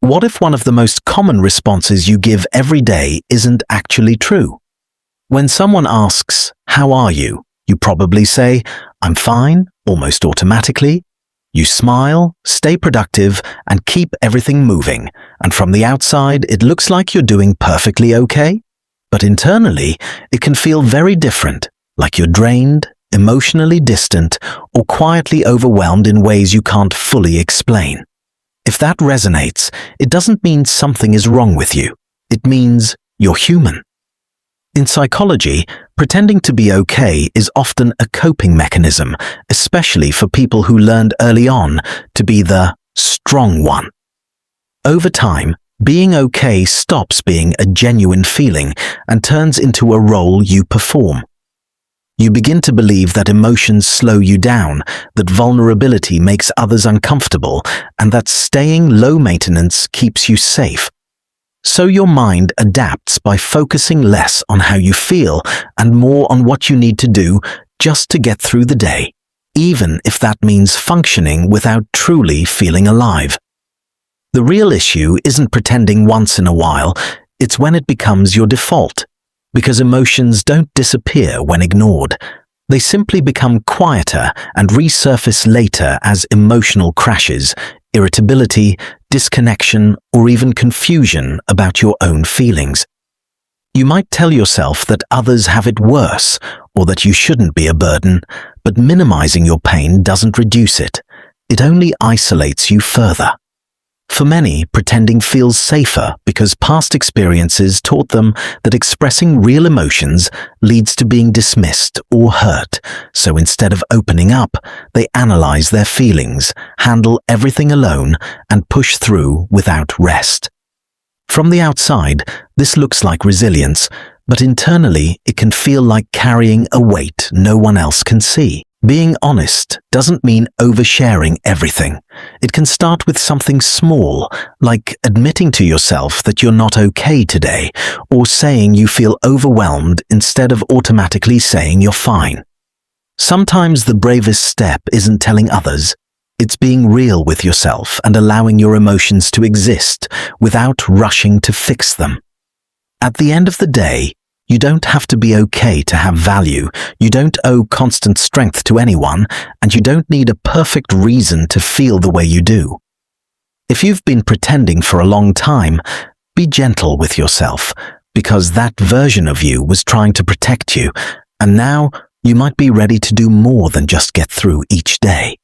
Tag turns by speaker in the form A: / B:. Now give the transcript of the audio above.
A: What if one of the most common responses you give every day isn't actually true? When someone asks, "How are you?" you probably say, "I'm fine," almost automatically. You smile, stay productive, and keep everything moving, and from the outside it looks like you're doing perfectly okay. But internally, it can feel very different, like you're drained, emotionally distant, or quietly overwhelmed in ways you can't fully explain. If that resonates, it doesn't mean something is wrong with you. It means you're human. In psychology, pretending to be okay is often a coping mechanism, especially for people who learned early on to be the strong one. Over time, being okay stops being a genuine feeling and turns into a role you perform. You begin to believe that emotions slow you down, that vulnerability makes others uncomfortable, and that staying low maintenance keeps you safe. So your mind adapts by focusing less on how you feel and more on what you need to do just to get through the day, even if that means functioning without truly feeling alive. The real issue isn't pretending once in a while, it's when it becomes your default. Because emotions don't disappear when ignored. They simply become quieter and resurface later as emotional crashes, irritability, disconnection, or even confusion about your own feelings. You might tell yourself that others have it worse or that you shouldn't be a burden, but minimizing your pain doesn't reduce it. It only isolates you further. For many, pretending feels safer because past experiences taught them that expressing real emotions leads to being dismissed or hurt. So instead of opening up, they analyze their feelings, handle everything alone, and push through without rest. From the outside, this looks like resilience, but internally it can feel like carrying a weight no one else can see. Being honest doesn't mean oversharing everything. It can start with something small, like admitting to yourself that you're not okay today, or saying you feel overwhelmed instead of automatically saying you're fine. Sometimes the bravest step isn't telling others. It's being real with yourself and allowing your emotions to exist without rushing to fix them. At the end of the day, you don't have to be okay to have value, you don't owe constant strength to anyone, and you don't need a perfect reason to feel the way you do. If you've been pretending for a long time, be gentle with yourself, because that version of you was trying to protect you, and now you might be ready to do more than just get through each day.